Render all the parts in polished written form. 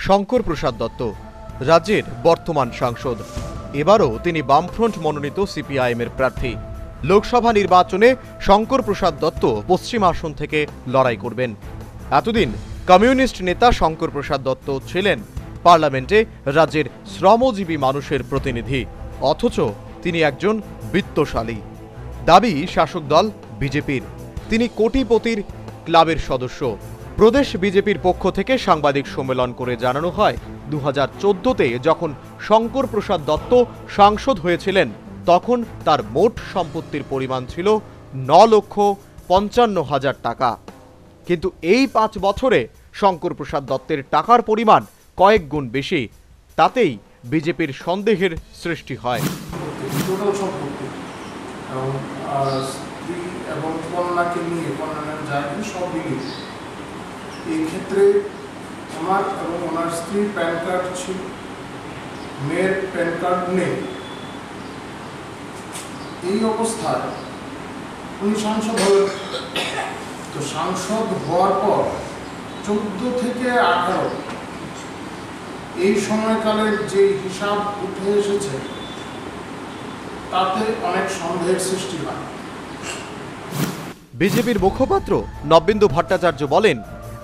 শঙ্কর প্রসাদ দত্ত রাজ্যের বর্তমান সাংসদ। এবারও তিনি বামফ্রন্ট মনোনীত সিপিআইএমের প্রার্থী। লোকসভা নির্বাচনে শঙ্কর প্রসাদ দত্ত পশ্চিম আসন থেকে লড়াই করবেন। এতদিন কমিউনিস্ট নেতা শঙ্কর প্রসাদ দত্ত ছিলেন পার্লামেন্টে রাজ্যের শ্রমজীবী মানুষের প্রতিনিধি, অথচ তিনি একজন বিত্তশালী। দাবি শাসক দল বিজেপির তিনি কোটিপতির ক্লাবের সদস্য। প্রদেশ বিজেপির পক্ষ থেকে সাংবাদিক সম্মেলন করে জানানো হয়, 2014-তে যখন শঙ্কর প্রসাদ দত্ত সাংসদ হয়েছিলেন তখন তার মোট সম্পত্তির পরিমাণ ছিল 9,55,000 টাকা। কিন্তু এই 5 বছরে শঙ্কর প্রসাদ দত্তের টাকার পরিমাণ কয়েক গুণ বেশি। তাতেই বিজেপির সন্দেহের সৃষ্টি হয়। এবং কন্যাকে নিয়ে কন্যার জায়গা সব মিলিয়ে এই ক্ষেত্রে আমার এবং ওনার স্ত্রীর প্যান কার্ড ছিল, মেয়ের প্যান কার্ড নেই। এই অবস্থায় উনি সাংসদ হলেন। তো সাংসদ হওয়ার পর 14 থেকে 18 এই সময়কালের যে হিসাব উঠে এসেছে তাতে অনেক সন্দেহের সৃষ্টি হয়। বিজেপির মুখপাত্র নবেন্দু ভট্টাচার্য বলেন,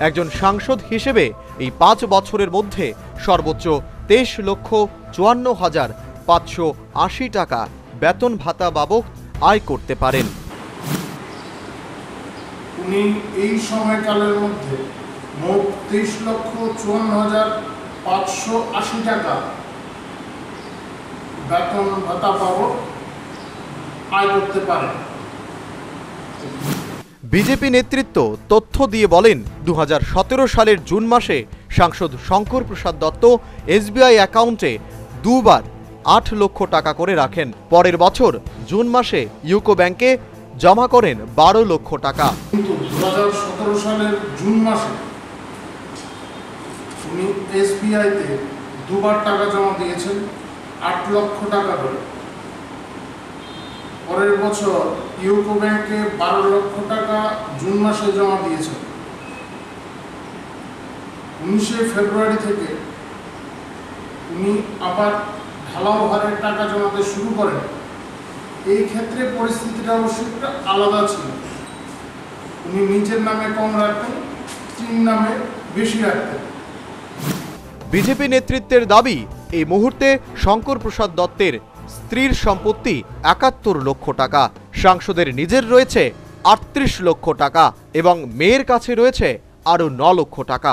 একজন সাংসদ হিসেবে এই 5 বছরের মধ্যে সর্বোচ্চ 23,54,580 টাকা বেতন ভাতা বাবদ আয় করতে পারেন। উনি এই সময়কালের মধ্যে মোট 23,54,580 টাকা বেতন ভাতা বাবদ আয় করতে পারেন। বিজেপি নেতৃত্ব তথ্য দিয়ে বলেন, 2017 সালের জুন মাসে সাংসদ শঙ্কর প্রসাদ দত্ত এসবিআই অ্যাকাউন্টে 2 বার 8 লক্ষ টাকা করে রাখেন। পরের বছর জুন মাসে ইউকো ব্যাংকে জমা করেন 12 লক্ষ টাকা। কিন্তু 2017 সালের জুন মাসে উনি এসবিআইতে 2 বার টাকা জমা দিয়েছেন 8 লক্ষ টাকা করে। পরের বছর ইউকো ব্যাংকে 12 লক্ষ টাকা জুন মাসে জমা দিয়েছেন। 19শে ফেব্রুয়ারি থেকে উনি আবার ঢালাও হারে টাকা জমাতে শুরু করেন। এই ক্ষেত্রে পরিস্থিতিটা অবশ্যই আলাদা ছিল। উনি নিজের নামে কম রাখতেন, স্ত্রীর নামে বেশি রাখতেন। বিজেপি নেতৃত্বের দাবি, এই মুহূর্তে শঙ্কর প্রসাদ দত্তের স্ত্রীর সম্পত্তি 71 লক্ষ টাকা, সাংসদের নিজের রয়েছে 38 লক্ষ টাকা এবং মেয়ের কাছে রয়েছে আরও 9 লক্ষ টাকা।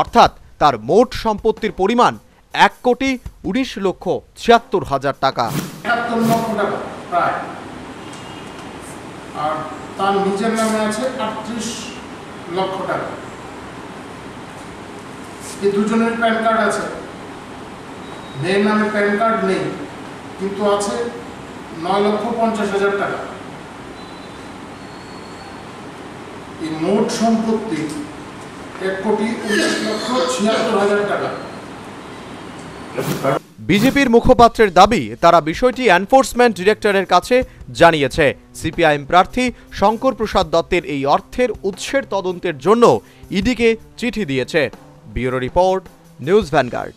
অর্থাৎ তার মোট সম্পত্তির পরিমাণ 1,19,76,000 টাকা। 71 লক্ষ টাকা প্রায়। আর তার নিজের নামে আছে 38 লক্ষ টাকা। এই দুজনের প্যান কার্ড আছে। মেয়ের নামে প্যান কার্ড নেই, কিন্তু আছে 9,50,000 টাকা। এই মোট সম্পত্তি 1,19,76,000 টাকা। বিজেপির মুখপাত্রের দাবি, তারা বিষয়টি এনফোর্সমেন্ট ডিরেক্টরের কাছে জানিয়েছে। সিপিআইএম প্রার্থী শঙ্কর প্রসাদ দত্তের এই অর্থের উৎসের তদন্তের জন্য ইডিকে চিঠি দিয়েছে। Bureau report, news vanguard.